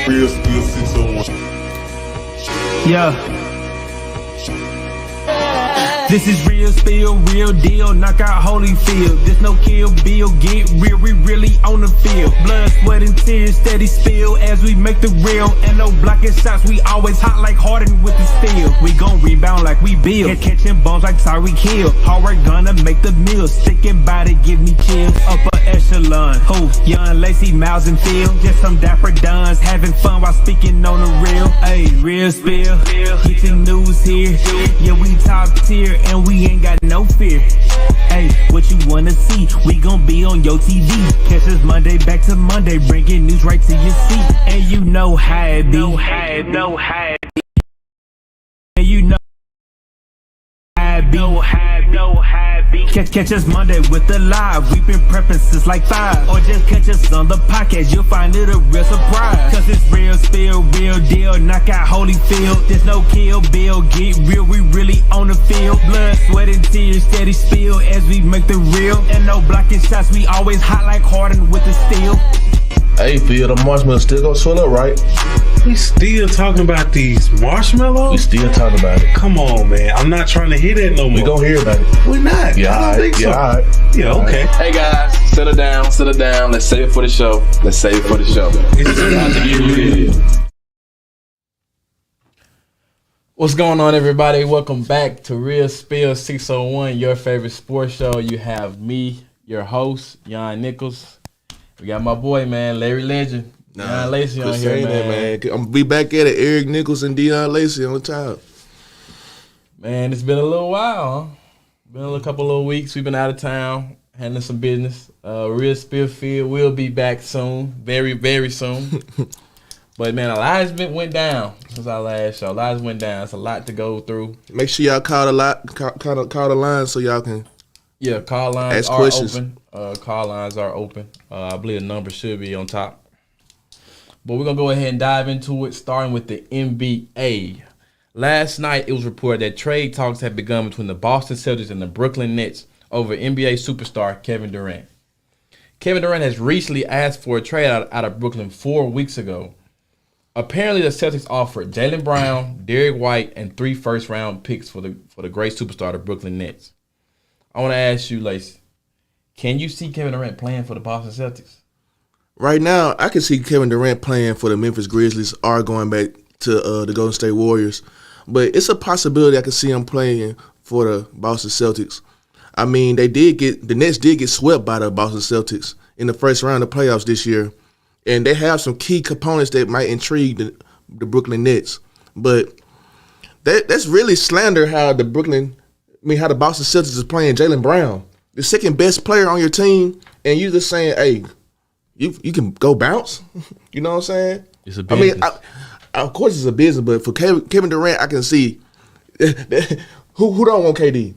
Real Spill 601. Yeah. This is real spill, real deal, knock out Holyfield. There's no kill bill, get real, we really on the field. Blood, sweat, and tears, steady spill as we make the real. And no blocking shots, we always hot like Harden with the steel. We gon' rebound like we build, catching bombs like Tyreek Hill. Hard gonna make the meal, sticking by to give me chills. Upper echelon, who? Young, Lacy, Miles, and Phil. Just some dapper duns, having fun while speaking on the real. Ayy, real spill, get your news here. Yeah, we top tier. And we ain't got no fear. Hey, what you wanna see? We gon' be on your TV. Catch us Monday back to Monday, bringing news right to your seat. And you know how it be. And you know how it be. Catch us Monday with the live. We've been prepping since like 5. Or just catch us on the podcast. You'll find it a real surprise. Cause it's real spill, real deal. Knock out Holyfield. There's no kill bill. Get real, we really on the field. Blood, sweat, and tears, steady spill as we make the real. And no blocking shots. We always hot like Harden with the steel. Hey, Phil, the marshmallows still gonna swell up, right? We still talking about these marshmallows? We still talking about it. Come on, man. I'm not trying to hear that no more. We gonna hear about it. We're not. Yeah, I don't think so. Yeah, Yeah, okay. Hey guys, settle down. Let's save it for the show. What's going on, everybody? Welcome back to Real Spill 601, your favorite sports show. You have me, your host, Yuan Nichols. We got my boy, man, Larry Legend. Deon Lacey on here, man. I'm gonna be back at it. Eric Nichols and Deon Lacey on top. Man, it's been a little while, huh? Been a couple little weeks. We've been out of town, handling some business. Real Spill Field will be back soon, very, very soon. But man, a lot went down since our last show. A lot went down. It's a lot to go through. Make sure y'all call the line so y'all can. Yeah, call lines ask are questions. open. Call lines are open. I believe the number should be on top. But we're going to go ahead and dive into it, starting with the NBA. Last night, it was reported that trade talks had begun between the Boston Celtics and the Brooklyn Nets over NBA superstar Kevin Durant. Kevin Durant has recently asked for a trade out of Brooklyn 4 weeks ago. Apparently, the Celtics offered Jaylen Brown, Derek White, and 3 first-round picks for the great superstar, the Brooklyn Nets. I want to ask you, Lacey, can you see Kevin Durant playing for the Boston Celtics? Right now, I can see Kevin Durant playing for the Memphis Grizzlies or going back to the Golden State Warriors. But it's a possibility I can see him playing for the Boston Celtics. I mean, the Nets did get swept by the Boston Celtics in the first round of playoffs this year. And they have some key components that might intrigue the Brooklyn Nets. But that's really slander how the Boston Celtics is playing Jaylen Brown, the second best player on your team, and you just saying, hey, you can go bounce. You know what I'm saying? It's a business. I mean, of course it's a business, but for Kevin Durant, I can see who don't want KD.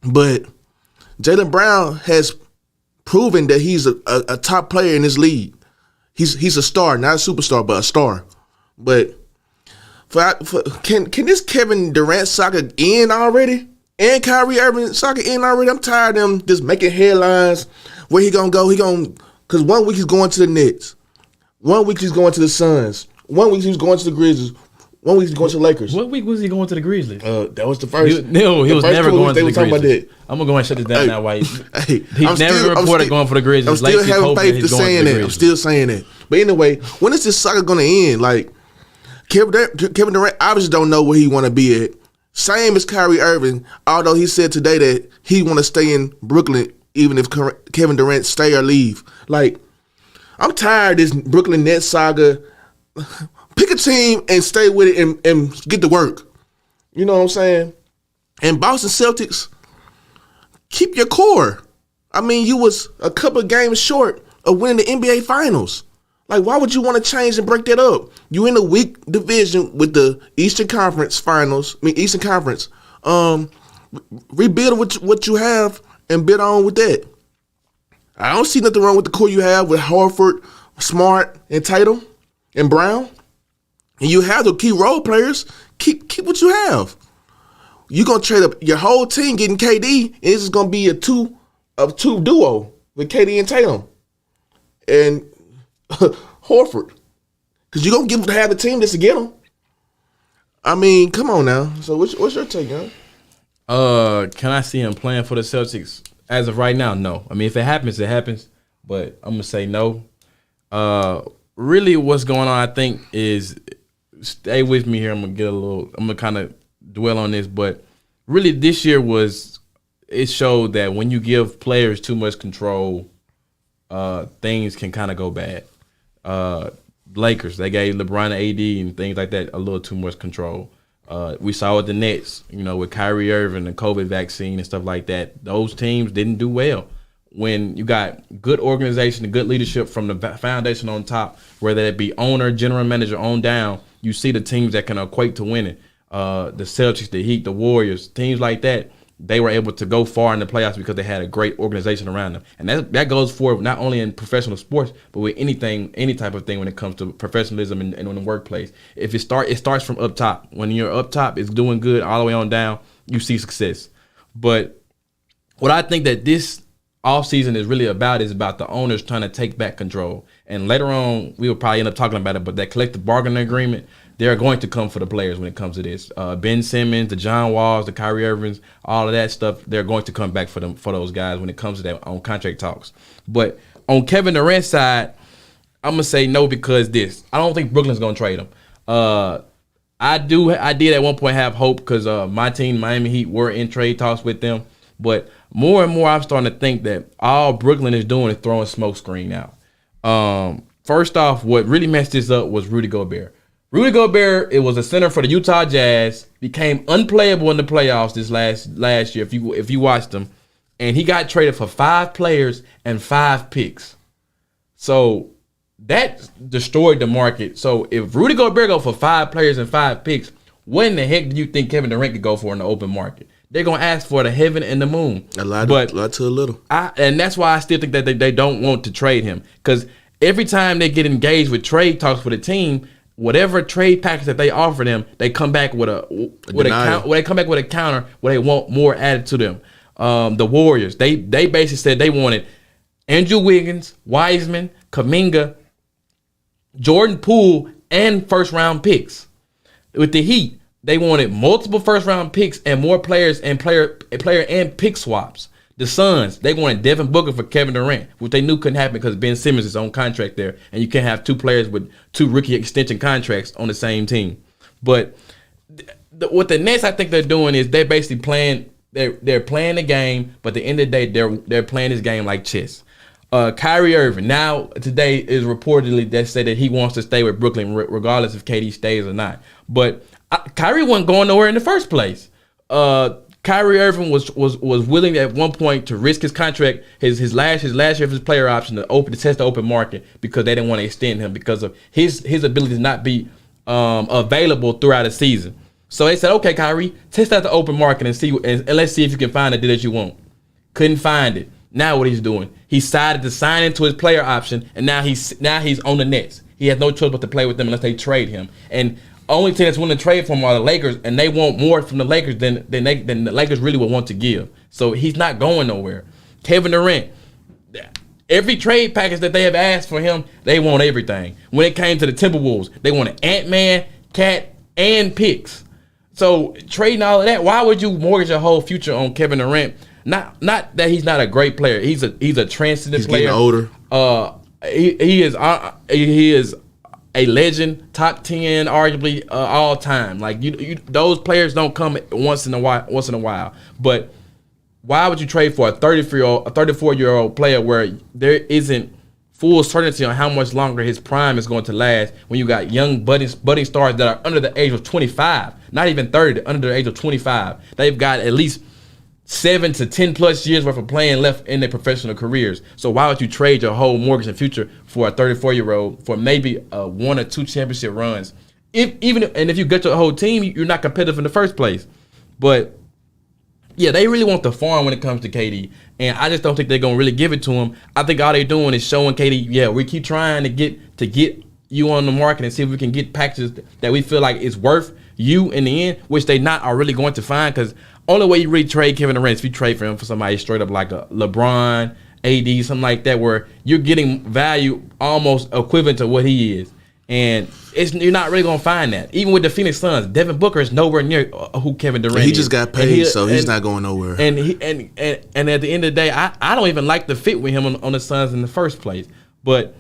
But Jaylen Brown has proven that he's a top player in this league. He's a star, not a superstar, but a star. But can this Kevin Durant saga end already? And Kyrie Irving saga end already? I'm tired of them just making headlines. Where he gonna go? Because 1 week he's going to the Nets. 1 week he's going to the Suns. 1 week he's going to the Grizzlies. 1 week he's going to the Lakers. What week was he going to the Grizzlies? That was the first. He was never going to the Grizzlies. I'm going to go and shut this down now. Why he's never reported going for the Grizzlies. I'm still having faith to saying that. I'm still saying that. But anyway, when is this saga going to end? Like, Kevin Durant obviously don't know where he want to be at. Same as Kyrie Irving, although he said today that he want to stay in Brooklyn even if Kevin Durant stay or leave. Like, I'm tired of this Brooklyn Nets saga. Pick a team and stay with it and get to work. You know what I'm saying? And Boston Celtics, keep your core. I mean, you was a couple of games short of winning the NBA Finals. Like, why would you want to change and break that up? You in a weak division with the Eastern Conference Finals. Eastern Conference. Rebuild what you have and bid on with that. I don't see nothing wrong with the core you have with Horford, Smart, and Tatum, and Brown. And you have the key role players. Keep what you have. You're gonna trade up your whole team getting KD, and it's just gonna be a two duo with KD and Tatum and Horford. Because you're going to have the team just to get him. I mean, come on now. So what's your take, man? Can I see him playing for the Celtics? As of right now, no. I mean, if it happens, it happens. But I'm going to say no. Really what's going on, I think, is stay with me here. I'm going to kind of dwell on this. But really this year it showed that when you give players too much control, things can kind of go bad. Lakers, they gave LeBron and AD and things like that a little too much control. We saw with the Nets, with Kyrie Irving and COVID vaccine and stuff like that. Those teams didn't do well. When you got good organization and good leadership from the foundation on top, whether it be owner, general manager, on down, you see the teams that can equate to winning. The Celtics, the Heat, the Warriors, teams like that, they were able to go far in the playoffs because they had a great organization around them. And that goes for not only in professional sports, but with any type of thing when it comes to professionalism and in the workplace. If it starts from up top. When you're up top, it's doing good all the way on down, you see success. But what I think that this offseason is really about is about the owners trying to take back control. And later on, we will probably end up talking about it, but that collective bargaining agreement, they're going to come for the players when it comes to this. Ben Simmons, the John Walls, the Kyrie Irvings, all of that stuff, they're going to come back for those guys when it comes to that on contract talks. But on Kevin Durant's side, I'm going to say no because I don't think Brooklyn's going to trade him. I did at one point have hope because my team, Miami Heat, were in trade talks with them. But more and more, I'm starting to think that all Brooklyn is doing is throwing smoke screen out. First off, what really messed this up was Rudy Gobert. Rudy Gobert, it was a center for the Utah Jazz, became unplayable in the playoffs this last year if you watched him, and he got traded for 5 players and 5 picks. So that destroyed the market. So if Rudy Gobert go for 5 players and 5 picks, what in the heck do you think Kevin Durant could go for in the open market? They're going to ask for the heaven and the moon. A lot to a little. And that's why I still think that they don't want to trade him. Because every time they get engaged with trade talks for the team, whatever trade package that they offer them, they come back with a counter where they want more added to them. The Warriors, they basically said they wanted Andrew Wiggins, Wiseman, Kuminga, Jordan Poole, and first-round picks. With the Heat, they wanted multiple first-round picks and more players and player and pick swaps. The Suns, they wanted Devin Booker for Kevin Durant, which they knew couldn't happen because Ben Simmons is on contract there, and you can't have 2 players with 2 rookie extension contracts on the same team. But what the Nets, I think they're doing is they're basically playing. They're playing the game, but at the end of the day, they're playing this game like chess. Kyrie Irving now today is reportedly that said that he wants to stay with Brooklyn regardless if KD stays or not. But Kyrie wasn't going nowhere in the first place. Kyrie Irving was willing at one point to risk his contract, his last year of his player option to test the open market because they didn't want to extend him because of his ability to not be available throughout the season. So they said, okay, Kyrie, test out the open market and let's see if you can find a deal that you want. Couldn't find it. Now what he's doing? He decided to sign into his player option, and now he's on the Nets. He has no choice but to play with them unless they trade him. And only team that's willing to trade for him are the Lakers, and they want more from the Lakers than the Lakers really would want to give. So he's not going nowhere. Kevin Durant, every trade package that they have asked for him, they want everything. When it came to the Timberwolves, they wanted Ant-Man, Cat, and picks. So trading all of that, why would you mortgage your whole future on Kevin Durant? Not that he's not a great player. He's a transcendent player. He's getting older. He is a legend, top 10, arguably all time. Like those players don't come once in a while. But why would you trade for a 34-year-old player where there isn't full certainty on how much longer his prime is going to last when you got young budding stars that are under the age of 25, not even 30, under the age of 25. They've got at least 7 to 10 plus years worth of playing left in their professional careers. So why would you trade your whole mortgage and future for a 34-year-old for maybe 1 or 2 championship runs? If you get your whole team, you're not competitive in the first place. But yeah, they really want the farm when it comes to KD, and I just don't think they're gonna really give it to him. I think all they're doing is showing KD, yeah, we keep trying to get you on the market and see if we can get packages that we feel like is worth you in the end, which they are really going to find, because only way you really trade Kevin Durant is if you trade for him for somebody straight up like a LeBron, AD, something like that, where you're getting value almost equivalent to what he is. And you're not really gonna find that. Even with the Phoenix Suns, Devin Booker is nowhere near who Kevin Durant is. He just got paid, so he's not going nowhere. And at the end of the day, I don't even like the fit with him on the Suns in the first place. But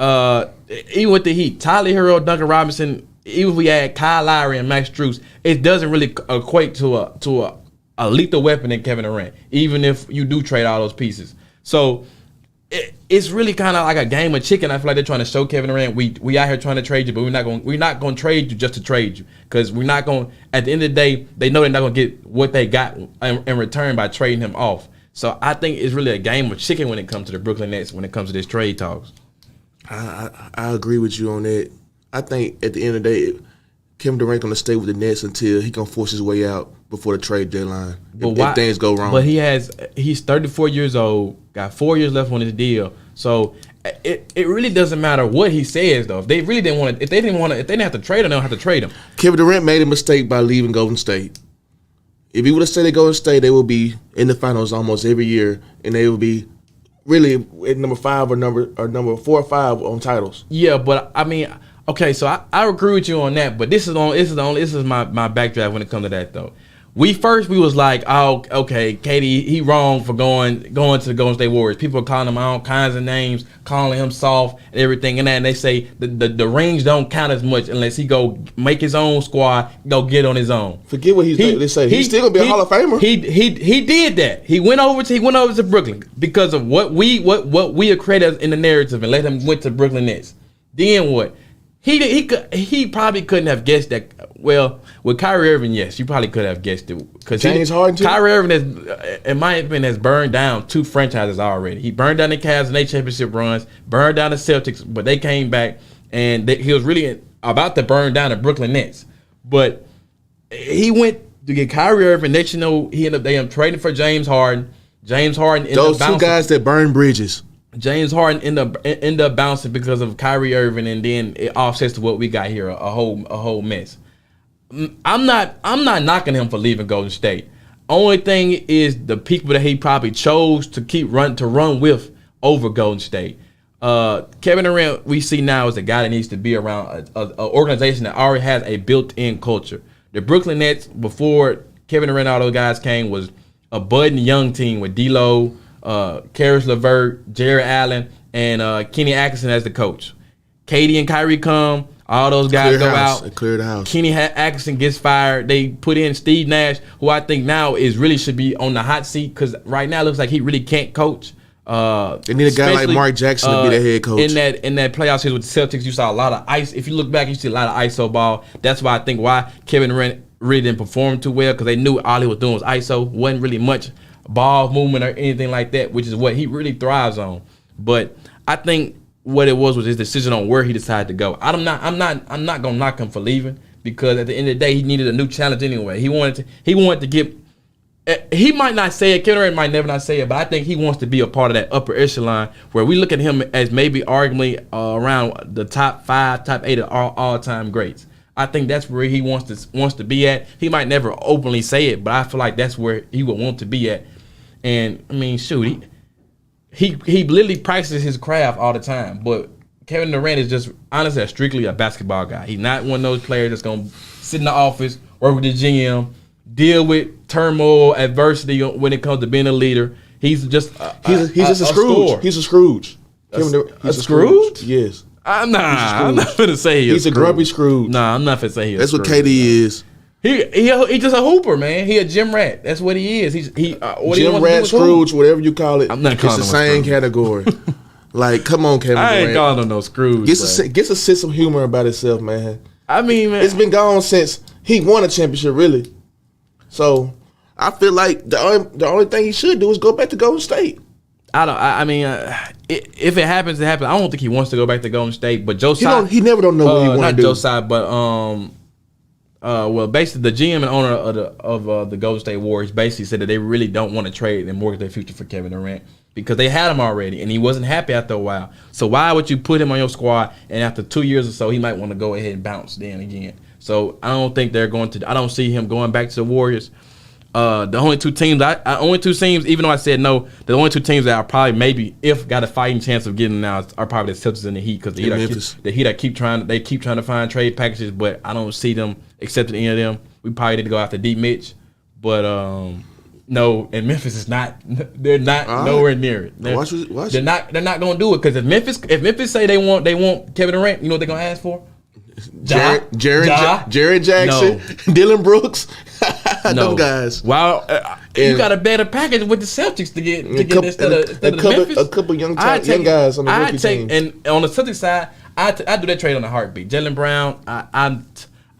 even with the Heat, Tyler Hero, Duncan Robinson, even if we add Kyle Lowry and Max Strus, it doesn't really equate to a lethal weapon in Kevin Durant, even if you do trade all those pieces. So it's really kind of like a game of chicken. I feel like they're trying to show Kevin Durant we out here trying to trade you, but we're not going to trade you just to trade you, because we're not going. At the end of the day, they know they're not going to get what they got in return by trading him off. So I think it's really a game of chicken when it comes to the Brooklyn Nets, when it comes to this trade talks. I agree with you on that. I think at the end of the day, Kevin Durant going to stay with the Nets until he going to force his way out before the trade deadline. If things go wrong. But he's 34 years old, got 4 years left on his deal. So it really doesn't matter what he says though. If they really didn't want to, if they didn't have to trade him, they don't have to trade him. Kevin Durant made a mistake by leaving Golden State. If he would have stayed at Golden State, they would be in the finals almost every year, and they would be really at number 5 or number 4 or 5 on titles. Yeah, but I mean, okay, so I agree with you on that, but this is my backdraft when it comes to that though. We was like, oh, okay, KD, he wrong for going to the Golden State Warriors. People are calling him all kinds of names, calling him soft and everything and that, and they say the rings don't count as much unless he go make his own squad, go get on his own. Forget what they say. He's still gonna be a Hall of Famer. He did that. He went over to Brooklyn because of what we have created in the narrative and let him went to Brooklyn Nets. Then what? He probably couldn't have guessed that. Well, with Kyrie Irving, yes, you probably could have guessed it. Because James Harden too? Kyrie Irving, in my opinion, has burned down 2 franchises already. He burned down the Cavs in their championship runs, burned down the Celtics, but they came back, and he was really about to burn down the Brooklyn Nets. But he went to get Kyrie Irving. Next, they ended up trading for James Harden. James Harden ended those up bouncing. 2 guys that burn bridges. James Harden ended up bouncing because of Kyrie Irving, and then it offsets to what we got here, a whole mess. I'm not knocking him for leaving Golden State. Only thing is the people that he probably chose to run with over Golden State. Kevin Durant, we see now, is a guy that needs to be around an organization that already has a built-in culture. The Brooklyn Nets, before Kevin Durant and all those guys came, was a budding young team with D'Lo, Karis LeVert, Jared Allen, and Kenny Atkinson as the coach. KD and Kyrie come. All those guys go out. They clear the house. Kenny Atkinson gets fired. They put in Steve Nash, who I think now really should be on the hot seat, because right now it looks like he really can't coach. They need a guy like Mark Jackson to be the head coach. In that playoff series with the Celtics, you saw a lot of ice. If you look back, you see a lot of ISO ball. That's why I think Kevin Durant really didn't perform too well, because they knew all he was doing was ISO. Wasn't really much ball movement or anything like that, which is what he really thrives on. But I think what it was his decision on where he decided to go. I'm not gonna knock him for leaving, because at the end of the day, he needed a new challenge anyway. He wanted to get. He might not say it. Kevin Durant might never not say it, but I think he wants to be a part of that upper echelon where we look at him as maybe arguably around the top 5, top 8 of all-time greats. I think that's where he wants to be at. He might never openly say it, but I feel like that's where he would want to be at. And I mean, shoot, he literally practices his craft all the time. But Kevin Durant is just honestly strictly a basketball guy. He's not one of those players that's gonna sit in the office, work with the GM, deal with turmoil, adversity when it comes to being a leader. He's just a Scrooge. Scorer. He's a Scrooge. He's a Scrooge? Yes. I'm not gonna say he's a grumpy Scrooge. Nah, I'm not gonna say that's what KD is. He just a hooper, man. He a gym rat. That's what he is. Gym rat, Scrooge, whatever you call it. I'm not calling him it's the same category. Like, come on, Kevin Durant. I ain't calling him no Scrooge. Gets a sense of humor about itself, man. I mean, man, it's been gone since he won a championship, really. So I feel like the only thing he should do is go back to Golden State. If it happens, it happens. I don't think he wants to go back to Golden State, but Joe Tsai, he never don't know what he want to do. Not Joe Tsai, but well, basically the GM and owner of the Golden State Warriors basically said that they really don't want to trade and mortgage their future for Kevin Durant because they had him already and he wasn't happy after a while. So why would you put him on your squad and after 2 years or so he might want to go ahead and bounce then again? So I don't think they're going to. I don't see him going back to the Warriors. The only two teams, even though I said no, the only two teams that are probably maybe if got a fighting chance of getting now are probably the Celtics and the Heat, because the Heat keep trying to find trade packages, but I don't see them accepting any of them. We probably need to go after D Mitch, but no, and Memphis is not. They're not nowhere near it. They're not going to do it, because if Memphis say they want Kevin Durant, you know what they're going to ask for? Jared Jackson, Dylan Brooks, those guys. Wow, you got a better package with the Celtics to get instead of Memphis. A couple young guys on the rookie team. And on the Celtics side, I do that trade on a heartbeat. Jaylen Brown, I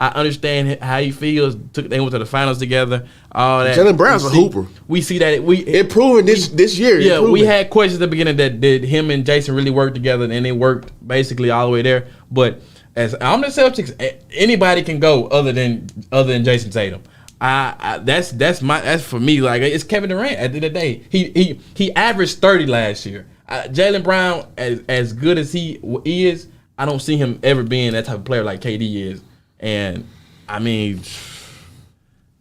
understand how he feels. They went to the finals together. All that. Jaylen Brown's a hooper. We see that it proven this year. Yeah, we had questions at the beginning that did him and Jason really work together, and they worked basically all the way there. But as I'm the Celtics, anybody can go other than Jason Tatum. That's for me. Like, it's Kevin Durant at the end of the day. He averaged 30 last year. Jaylen Brown, as good as he is, I don't see him ever being that type of player like KD is. And I mean,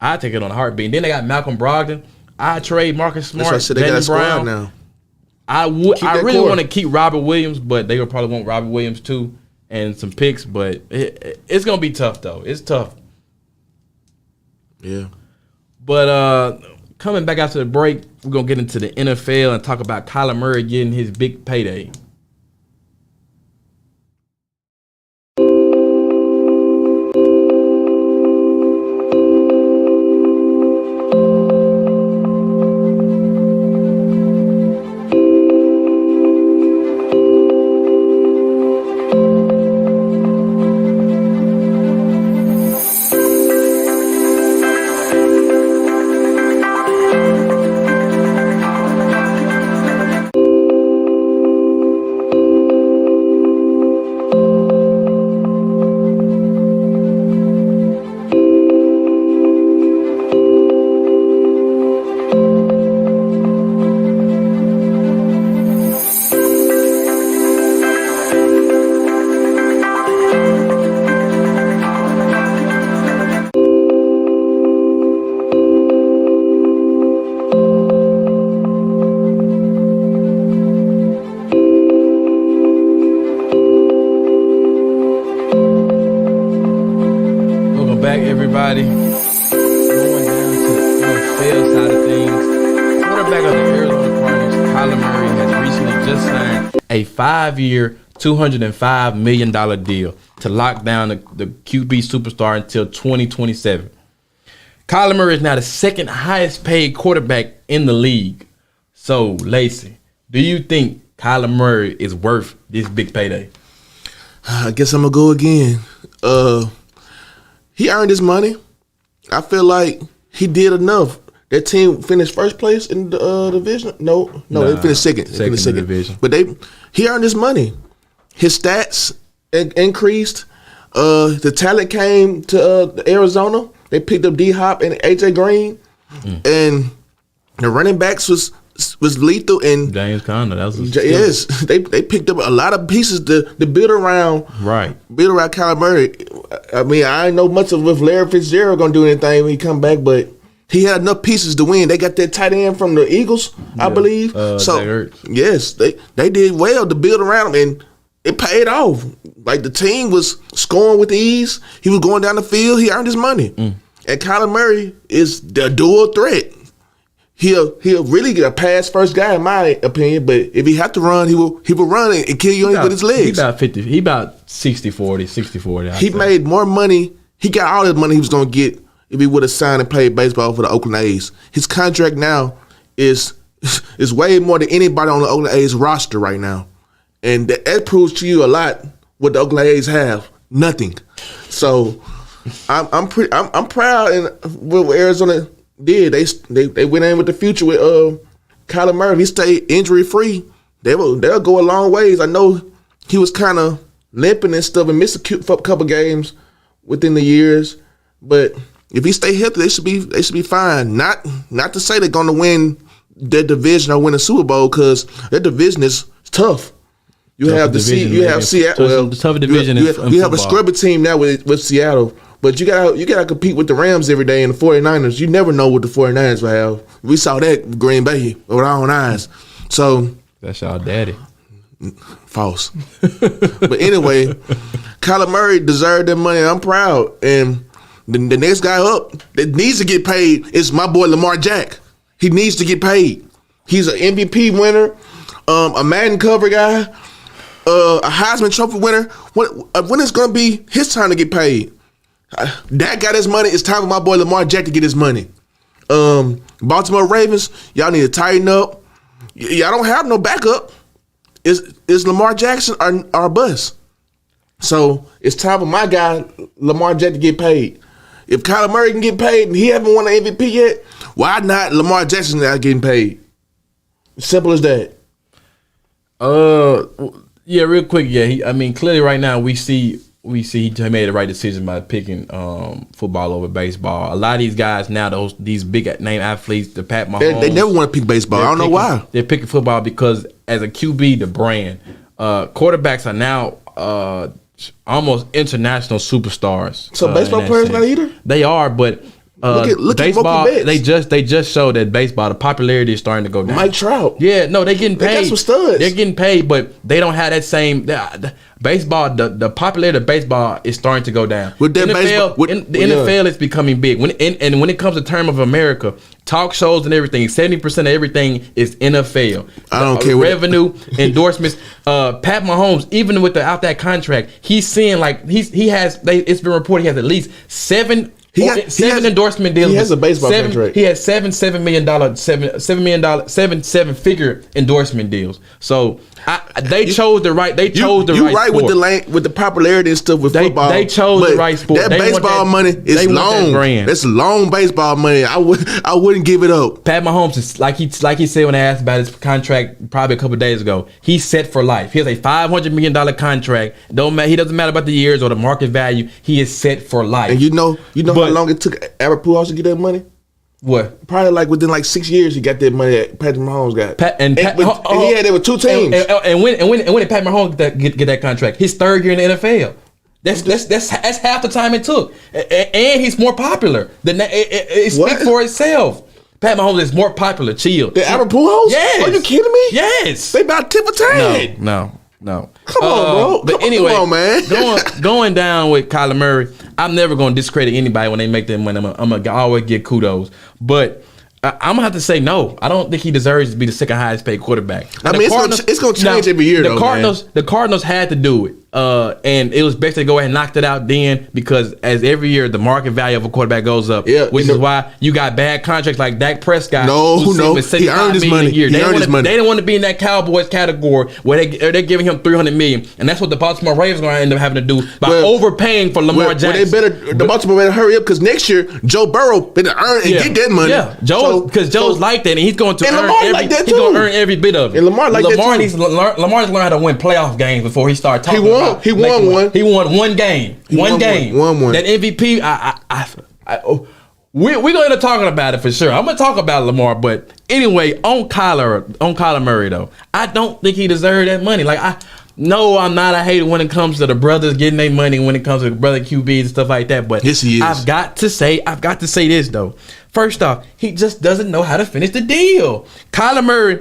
I take it on a heartbeat. And then they got Malcolm Brogdon. I trade Marcus Smart, Jaylen Brown. Now. I really want to keep Robert Williams, but they would probably want Robert Williams too, and some picks. But it's gonna be tough though. It's tough. Yeah. But coming back after the break, we're gonna get into the NFL and talk about Kyler Murray getting his big payday. Everybody, going down to the NFL side of things, quarterback of the Arizona Cardinals, Kyler Murray, has recently just signed a 5-year, $205 million deal to lock down the QB superstar until 2027. Kyler Murray is now the second highest paid quarterback in the league. So, Lacey, do you think Kyler Murray is worth this big payday? I guess I'm going to go again. He earned his money. I feel like he did enough. That team finished first place in the division. No, they finished second. Second in the division. But he earned his money. His stats increased. The talent came to Arizona. They picked up D-Hop and A.J. Green. And the running backs was lethal. And James Conner, yes, they picked up a lot of pieces to build around. Right. Build around Kyler Murray. I mean, I ain't know much of if Larry Fitzgerald gonna do anything when he come back, but he had enough pieces to win. They got that tight end from the Eagles, I believe. So yes, they did well to build around him, and it paid off. Like, the team was scoring with ease. He was going down the field. He earned his money. And Kyler Murray is the dual threat. He'll really get a pass first guy, in my opinion. But if he have to run, he will run and kill you with his legs. He about 50. He about 60-40. He made more money. He got all the money he was gonna get if he would have signed and played baseball for the Oakland A's. His contract now is way more than anybody on the Oakland A's roster right now, and that proves to you a lot what the Oakland A's have. Nothing. So I'm proud in what Arizona did. They went in with the future with Kyler Murray. If he stayed injury free, they'll go a long ways. I know he was kind of limping and stuff and missed a couple games within the years, but if he stay healthy, they should be fine. Not to say they're gonna win their division or win a Super Bowl, because their division is tough. You have Seattle. The tough division. You have a scrubby team now with Seattle, But you gotta compete with the Rams every day and the 49ers. You never know what the 49ers will have. We saw that Green Bay with our own eyes. So that's y'all daddy. False. But anyway, Kyler Murray deserved that money. I'm proud. And the next guy up that needs to get paid is my boy Lamar Jack. He needs to get paid. He's an MVP winner, a Madden cover guy, a Heisman Trophy winner. When it's gonna be his time to get paid? Dak got his money. It's time for my boy Lamar Jack to get his money. Baltimore Ravens, y'all need to tighten up. Y'all don't have no backup. Is Lamar Jackson our bust? So it's time for my guy Lamar Jack to get paid. If Kyler Murray can get paid and he haven't won an MVP yet, why not Lamar Jackson not getting paid? Simple as that. Yeah, real quick. Yeah, clearly right now we see he made the right decision by picking football over baseball. A lot of these guys now, these big name athletes, the Pat Mahomes, they never want to pick baseball. I don't know why. They're picking football because as a QB, the brand, quarterbacks are now almost international superstars. So baseball players not either? They are, but look baseball. At they just showed that baseball, the popularity is starting to go down. Mike Trout. Yeah, no, they're getting paid. They got some studs. They're getting paid, but they don't have that same baseball. The popularity of baseball is starting to go down. With that NFL, NFL is becoming big. When it comes to term of America, talk shows and everything, 70% of everything is NFL. I don't care revenue, endorsements. Pat Mahomes, even without that contract, he's seeing like he has. It's been reported he has at least seven endorsement deals. He has a baseball contract. He has $7 million figure endorsement deals. So they chose the right. They chose the right. You're right with the popularity and stuff with football. They chose the right sport. That baseball money is long. That's long baseball money. I wouldn't give it up. Pat Mahomes is like he said when they asked about his contract probably a couple of days ago. He's set for life. He has a $500 million contract. He doesn't matter about the years or the market value. He is set for life. And you know how long it took Albert Pujols to get that money? What? Probably like within like 6 years he got that money that Patrick Mahomes got. And he had it with two teams. And when did Pat Mahomes get that contract? His third year in the NFL. That's half the time it took. And he's more popular. It speaks for itself. Pat Mahomes is more popular. Chill. The Albert Pujols? Yes. Are you kidding me? Yes. They about tip for tat. No. Come on, bro. But anyway, come on, man. going down with Kyler Murray, I'm never going to discredit anybody when they make their money. I'm going to always give kudos. But I'm going to have to say no. I don't think he deserves to be the second highest paid quarterback. Now, it's going to change every year, though, The Cardinals had to do it. And it was best to go ahead and knock it out then, because as every year the market value of a quarterback goes up, which is why you got bad contracts like Dak Prescott. No, he earned his money. They didn't want to be in that Cowboys category where they're giving him $300 million, and that's what the Baltimore Ravens are going to end up having to do by overpaying for Lamar Jackson. The Baltimore better hurry up, because next year Joe Burrow better earn and get that money. Yeah, Joe's like that, and he's going to earn every bit of it. And Lamar like that too. Lamar needs to learn how to win playoff games before he starts talking. He won one. He won one game. One game. That MVP, we're going to end up talking about it for sure. I'm going to talk about Lamar, but anyway, on Kyler Murray though, I don't think he deserved that money. I'm not a hater when it comes to the brothers getting their money, when it comes to the brother QBs and stuff like that. But yes, he is. I've got to say this though. First off, he just doesn't know how to finish the deal. Kyler Murray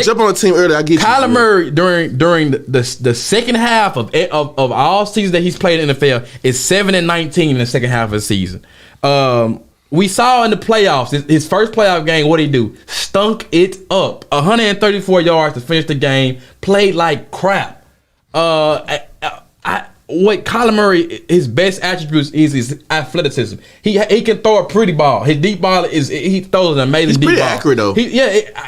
jump on the team early. Kyler Murray during the second half of all seasons that he's played in the NFL is 7-19 in the second half of the season. We saw in the playoffs, his first playoff game, what did he do? Stunk it up. 134 yards to finish the game. Played like crap. What Kyler Murray, his best attributes is his athleticism. He can throw a pretty ball. His deep ball he throws an amazing deep ball. He's pretty accurate though.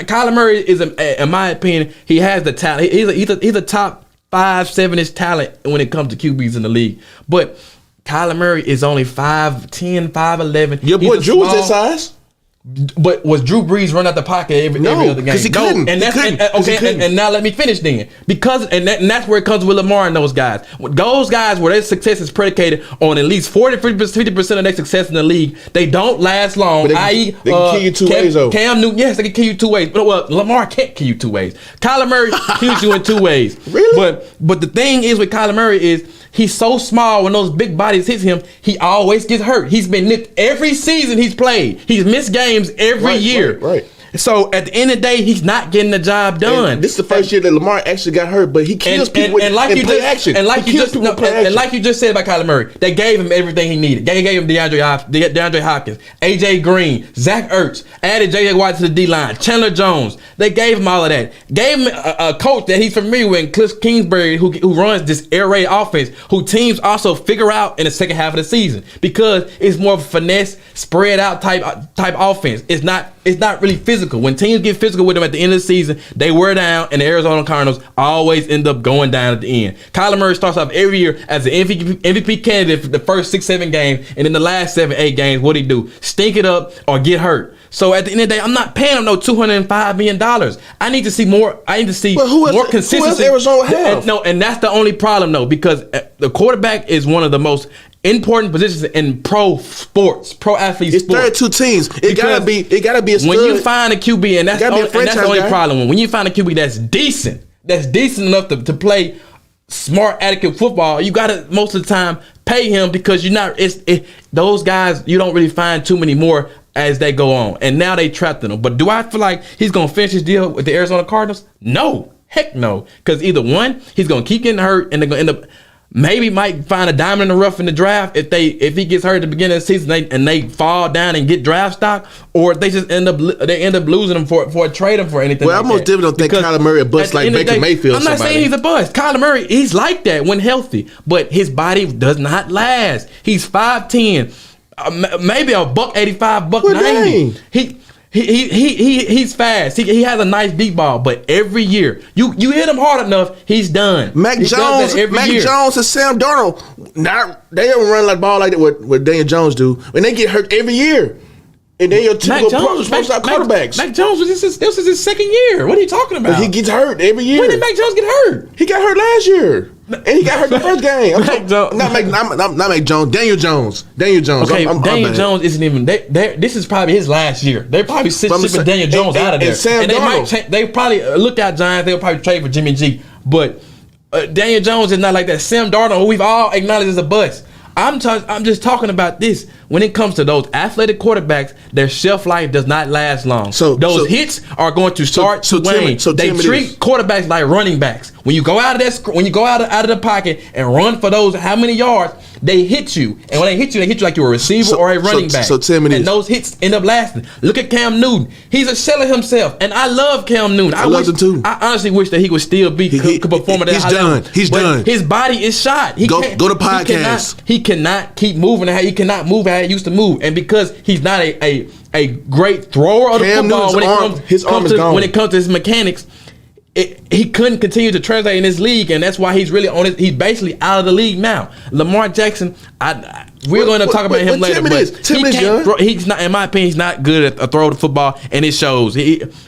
Kyler Murray is, in my opinion, he has the talent. He's a top 5-7-ish talent when it comes to QBs in the league. But Kyler Murray is only 5'10", 5'11". Your boy Drew was that size. But was Drew Brees run out the pocket every other game? Because he couldn't. And now let me finish then. That's where it comes with Lamar and those guys. Those guys where their success is predicated on at least 50% of their success in the league, they don't last long. They can kill you two ways though. Cam Newton, yes, they can kill you two ways. But Lamar can't kill you two ways. Kyler Murray kills you in two ways. Really? But the thing is with Kyler Murray is he's so small. When those big bodies hit him, he always gets hurt. He's been nipped every season he's played. He's missed games every year. Right. So at the end of the day, he's not getting the job done. And this is the first year that Lamar actually got hurt, but he kills people in play action. And like you just said about Kyler Murray, they gave him everything he needed. They gave him DeAndre Hopkins, AJ Green, Zach Ertz, added J.J. Watt to the D-line, Chandler Jones. They gave him all of that. Gave him a coach that he's familiar with, Cliff Kingsbury, who runs this air raid offense, who teams also figure out in the second half of the season because it's more of a finesse, spread out type offense. It's not really physical. When teams get physical with them at the end of the season, they wear down, and the Arizona Cardinals always end up going down at the end. Kyler Murray starts off every year as an MVP candidate for the first 6-7 games, and in the last 7-8 games, what he do? Stink it up or get hurt. So at the end of the day, I'm not paying him no $205 million. I need to see more. I need to see more consistency. Who else Arizona have? And that's the only problem though, because the quarterback is one of the most important positions in pro athlete it's sports. 32 teams. It gotta be a stud. When you find a QB, and that's the only problem. When you find a QB that's decent enough to play smart, adequate football, you gotta most of the time pay him because you're not. Those guys you don't really find too many more as they go on, and now they trapped in him. But do I feel like he's gonna finish his deal with the Arizona Cardinals? No, heck no, because either one, he's gonna keep getting hurt, and they're gonna end up. Maybe might find a diamond in the rough in the draft if he gets hurt at the beginning of the season and they fall down and get draft stock, or they just end up losing him for a trade him for anything. Well, I most definitely don't think Kyler Murray a bust like Baker Mayfield. I'm not saying he's a bust. Kyler Murray, he's like that when healthy, but his body does not last. He's 5'10", maybe a $185, $190. He's fast. He has a nice deep ball, but every year you hit him hard enough, he's done. Mac Jones and Sam Darnold, they don't run like ball like that what Daniel Jones do, and they get hurt every year. And then your typical pro-style quarterbacks. Mac Jones this is his second year. What are you talking about? But he gets hurt every year. When did Mac Jones get hurt? He got hurt last year. And he got hurt the first game. Not Mac Jones. Daniel Jones. Okay, Daniel Jones isn't even. This is probably his last year. They probably shipping Daniel Jones out of there. And they might change. They probably look out Giants. They'll probably trade for Jimmy G. But Daniel Jones is not like that. Sam Darnold, who we've all acknowledged as a bust. I'm just talking about this. When it comes to those athletic quarterbacks, their shelf life does not last long. So those hits are going to start to wane. They treat quarterbacks like running backs. When you go out of the pocket and run for those how many yards, they hit you. And when they hit you like you're a receiver or a running back. So tell me this. And those hits end up lasting. Look at Cam Newton. He's a shell of himself. And I love Cam Newton. I love him too. I honestly wish that he would still could perform at that high level. He's done. His body is shot. Go to podcast. He cannot keep moving. He cannot move how he used to move. And because he's not a great thrower of the football when it comes to his mechanics, he couldn't continue to translate in this league, and that's why he's really on it. He's basically out of the league now. Lamar Jackson, we're going to talk about him later, but he's not, in my opinion, he's not good at throw the football, and it shows.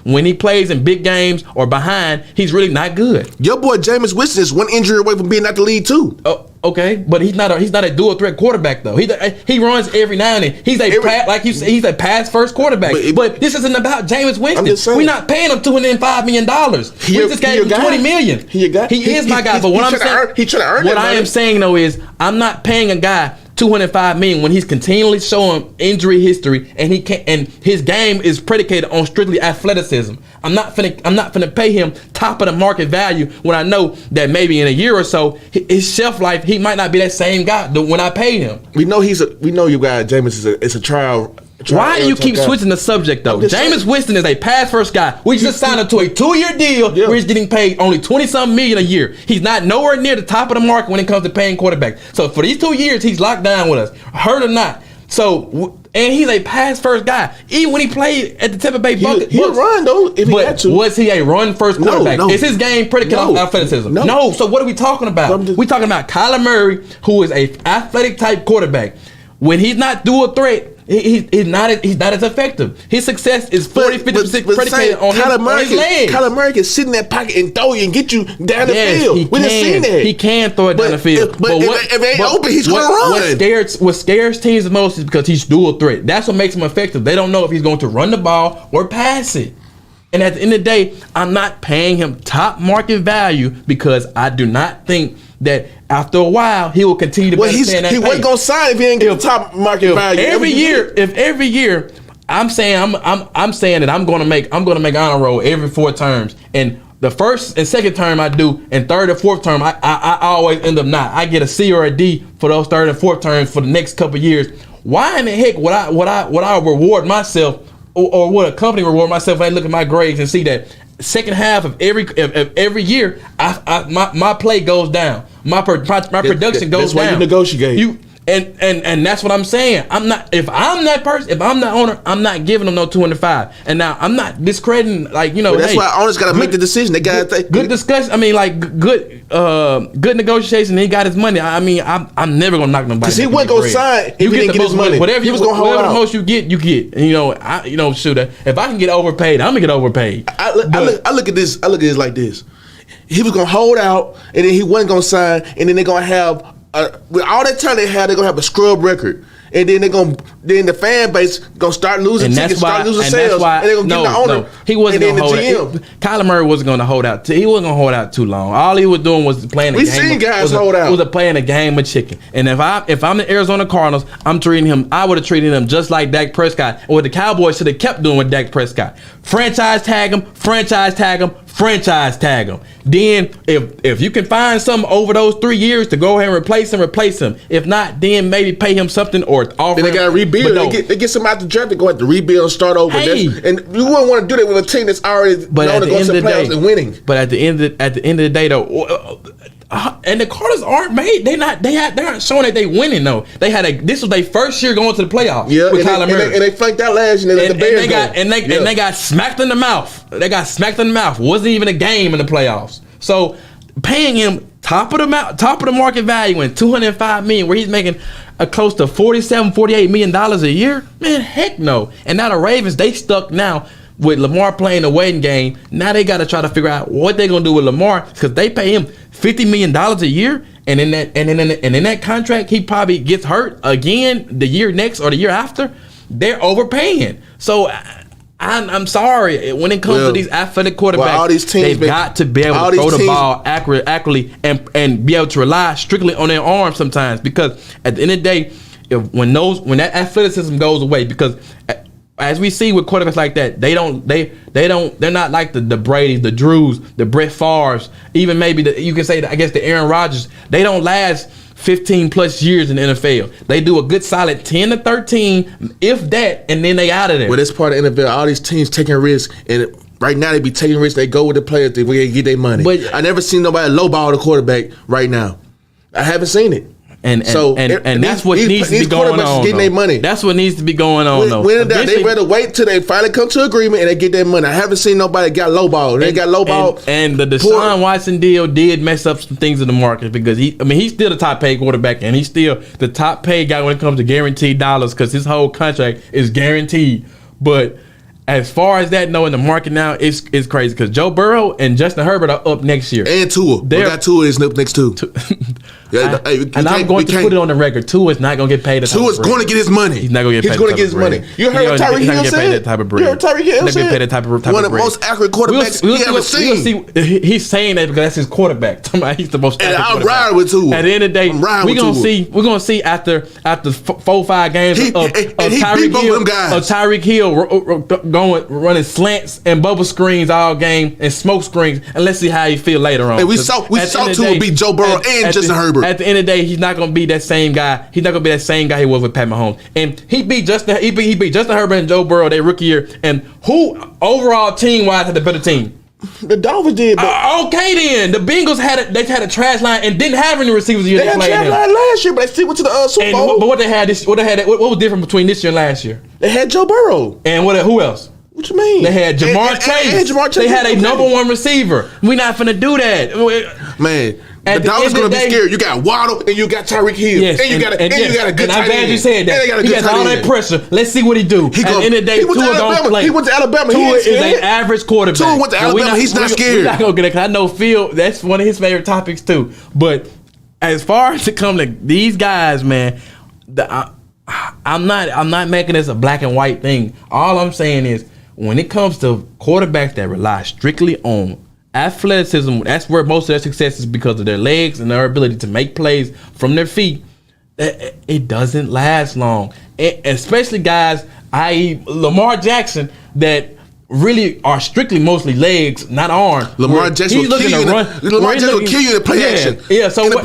When he plays in big games or behind, he's really not good. Your boy Jameis Winston is one injury away from being out the league too. Okay, but he's not a dual threat quarterback though. He runs every now and then. He's a pass first quarterback. But this isn't about Jameis Winston. We're not paying him $205 million. We just gave him $20 million. He is my guy. But what I am saying though is I'm not paying a guy $205 million when he's continually showing injury history and his game is predicated on strictly athleticism. I'm not finna pay him top of the market value when I know that maybe in a year or so his shelf life he might not be that same guy when I pay him. We know you got Jameis is a trial. Why do you keep switching the subject though? Jameis Winston is a pass first guy. We just signed him to a 2-year deal where he's getting paid only $20-something million a year. He's not nowhere near the top of the market when it comes to paying quarterbacks. So for these 2 years, he's locked down with us, hurt or not. So and he's a pass first guy. Even when he played at the Tampa Bay Bucks, he'll run though if he had to. Was he a run first quarterback? Is his game predicated on athleticism? No. So what are we talking about? We're talking about Kyler Murray, who is a athletic type quarterback. When he's not dual threat, he's not as effective. His success is 40-50% predicated on his legs. Kyler Murray can sit in that pocket and throw you and get you down the field. We done seen that. He can throw it down the field. But if it ain't open, he's going to run. What scares teams the most is because he's dual threat. That's what makes him effective. They don't know if he's going to run the ball or pass it. And at the end of the day, I'm not paying him top market value because I do not think that after a while, he will continue to Well, be he wasn't gonna sign if he didn't get the top market value. Every year, I'm saying that I'm gonna make honor roll every 4 terms, and the first and second term I do, and third or fourth term I always end up not. I get a C or a D for those third and fourth terms for the next couple of years. Why in the heck would I reward myself or would a company reward myself when I look at my grades and see that second half of every year my play goes down, my production goes down. That's why you negotiate. And that's what I'm saying. If I'm that person, if I'm the owner, I'm not giving them no 205. And now I'm not discrediting, like, you know. That's why owners got to make the decision. They got to good discussion. I mean, like good negotiation. He got his money. I mean, I'm never gonna knock nobody. Because he wasn't gonna sign if he didn't get his money. Whatever he was gonna hold out. Whatever the most you get, you get. And, shoot. If I can get overpaid, I'm gonna get overpaid. I look at this. I look at this like this. He was gonna hold out, and then he wasn't gonna sign, and then they're gonna have. With all that time they had, they're gonna have a scrub record, and then then the fan base gonna start losing tickets, start losing sales, and they're gonna get the owner. He wasn't gonna hold out. Kyler Murray wasn't gonna hold out. He wasn't gonna hold out too long. All he was doing was playing. We seen guys hold out. Was playing a game of chicken. And if I'm the Arizona Cardinals, I would have treated him just like Dak Prescott. Or what the Cowboys should have kept doing with Dak Prescott. Franchise tag him. Franchise tag him. Franchise tag him. Then if you can find something over those 3 years to go ahead and replace him. If not, then maybe pay him something or offer. Then they gotta rebuild. They get some out the draft. They go have to rebuild and start over. Hey. And you wouldn't want to do that with a team that's already known to go to the playoffs and winning. But at the end of the day, though. And the Cardinals aren't made. They aren't showing that they winning though. This was their first year going to the playoffs. Yeah, with Kyler Murray. And they flanked out last year. And they got smacked in the mouth. Wasn't even a game in the playoffs. So paying him top of the market value and $205 million, where he's making a close to $48 million a year. Man, heck no. And now the Ravens, they stuck now. With Lamar playing the waiting game, now they got to try to figure out what they're gonna do with Lamar, because they pay him $50 million a year, and in that contract he probably gets hurt again the year next or the year after. They're overpaying. So I'm sorry, when it comes to these athletic quarterbacks, all these teams they've got to be able to throw the ball accurately and be able to rely strictly on their arms sometimes, because at the end of the day, when that athleticism goes away, because as we see with quarterbacks like that, they're not like the Bradys, the Drews, the Brett Favres, even maybe you can say, I guess, the Aaron Rodgers. They don't last 15 plus years in the NFL. They do a good solid 10 to 13, if that, and then they out of there. Well, that's part of the NFL. All these teams taking risks, and right now they be taking risks. They go with the players to get their money. But I never seen nobody lowball the quarterback right now. I haven't seen it. And that's what needs to be going on. Getting their money. That's what needs to be going on. Though. When they rather wait till they finally come to agreement and they get their money. I haven't seen nobody got lowball. They got lowball. And the Deshaun Watson deal did mess up some things in the market, because he's still the top paid quarterback, and he's still the top paid guy when it comes to guaranteed dollars, because his whole contract is guaranteed. But as far as that, in the market now, it's crazy, because Joe Burrow and Justin Herbert are up next year. And Tua. Tua is up next too. I'm going to put it on the record. Tua is not going to get paid. Tua's going to get his money. He's not going to get paid. He's going to get his money. You heard what Tyreek Hill said? You heard Tyreek Hill said? One of the most accurate quarterbacks we ever seen. He's saying that because that's his quarterback. He's the most accurate quarterback. And I'm riding with Tua. At the end of the day, we're going to see after 4-5 games of Tyreek Hill running slants and bubble screens all game and smoke screens, and let's see how he feel later on. And we saw Tua beat Joe Burrow and Justin Herbert. At the end of the day, he's not going to be that same guy. He's not going to be that same guy he was with Pat Mahomes. And he beat Justin Herbert and Joe Burrow their rookie year. And who overall team wise had the better team? The Dolphins did. Okay, then the Bengals had a trash line and didn't have any receivers. They had a trash line last year, but they still went to the Super Bowl. But what was different between this year and last year? They had Joe Burrow. And who else? What you mean? They had Jamar Chase. They had a number one receiver. We're not finna do that, man. The Dolphins gonna be scared. You got Waddle and you got Tyreek Hill, and you got a good tight end. I'm glad you said that. He has all that pressure. Let's see what he do. At the end of the day, Tua gonna play. He went to Alabama. Tua is an average quarterback. Tua went to Alabama. He's not scared. We're not gonna get it. I know Phil. That's one of his favorite topics too. But as far as to come to these guys, man, I'm not making this a black and white thing. All I'm saying is, when it comes to quarterbacks that rely strictly on athleticism, that's where most of their success is because of their legs and their ability to make plays from their feet. It doesn't last long, especially guys, i.e. Lamar Jackson, that really are strictly mostly legs, not arms. Lamar Jackson will kill you in the play action. Yeah. So how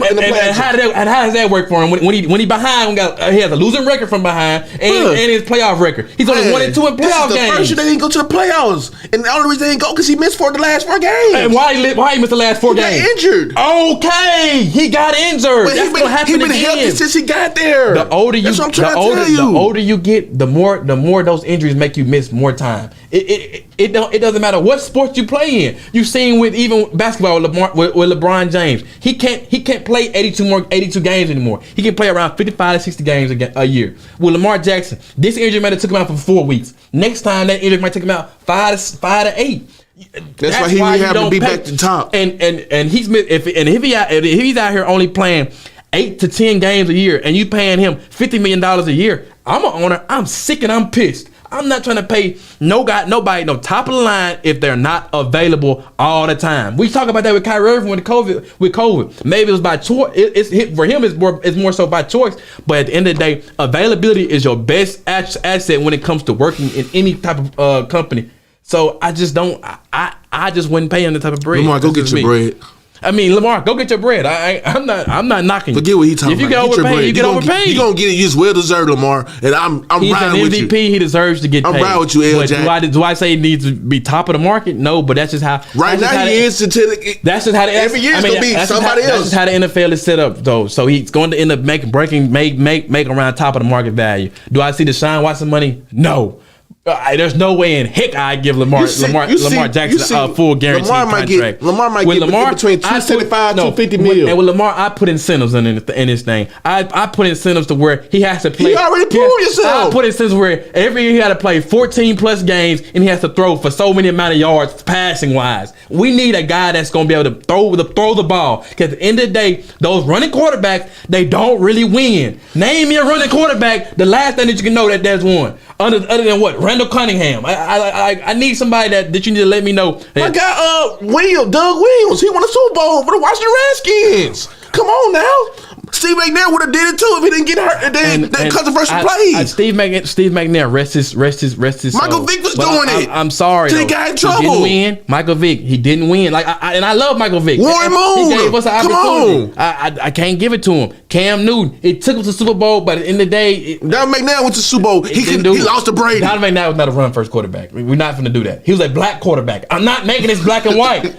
does that work for him when he behind? He has a losing record from behind and his playoff record. He's only 1-2 in playoff games. The first year they didn't go to the playoffs, and the only reason they didn't go because he missed the last 4 games. And why he missed the last 4 games? He got injured. Okay, he got injured. But That's gonna happen again. He's been healthy since he got there. The older you get, the more those injuries make you miss more time. It doesn't matter what sport you play in. You've seen with even basketball with LeBron James. He can't play 82 games anymore. He can play around 55 to 60 games a year. With Lamar Jackson, this injury might have took him out for 4 weeks. Next time that injury might take him out 5 to 8. That's why he have to be back to top. And if he's out here only playing 8 to 10 games a year, and you paying him $50 million a year, I'm an owner. I'm sick and I'm pissed. I'm not trying to pay nobody no top of the line if they're not available all the time. We talk about that with Kyrie Irving with COVID. Maybe it was by choice. For him, it's more so by choice. But at the end of the day, availability is your best asset when it comes to working in any type of company. So I just don't. I just wouldn't pay him the type of bread. Lamar, go get your bread. I mean, Lamar, go get your bread. I'm not knocking you. Forget what he talking about. If you get overpaid, you get overpaid. You gonna get it. You just well deserved, Lamar. And I'm riding with you. He's an MVP. He deserves to get paid. I'm riding with you, L. Jack. Do I say he needs to be top of the market? No, but that's just how. Right now he is. That's just how. Every year it's gonna be somebody else. That's just how the NFL is set up, though. So he's going to end up make around top of the market value. Do I see Deshaun Watson money? No. There's no way in heck I'd give Lamar Jackson a full guaranteed contract. Lamar might get between 275 250 million. And with Lamar, I put incentives in this thing. I put incentives to where he has to play. You already proved yourself. I put incentives where every year he got to play 14 plus games and he has to throw for so many amount of yards passing wise. We need a guy that's going to be able to throw the ball. Because at the end of the day, those running quarterbacks, they don't really win. Name me a running quarterback. The last thing that you can know that there's one. Other than what? Randall Cunningham. I need somebody that you need to let me know. My guy, Doug Williams, he won a Super Bowl for the Washington Redskins. Come on now. Steve McNair would have did it too if he didn't get hurt and controversial plays. Steve McNair rest his Michael Vick was doing it. I'm sorry. He got in trouble. He didn't win. Michael Vick, he didn't win. And I love Michael Vick. Warren Moon. He gave us an opportunity. I can't give it to him. Cam Newton, it took him to the Super Bowl, but at the end of the day, Donovan McNabb went to the Super Bowl. He lost to Brady. Donovan McNabb was not a run first quarterback. We're not going to do that. He was a black quarterback. I'm not making this black and white.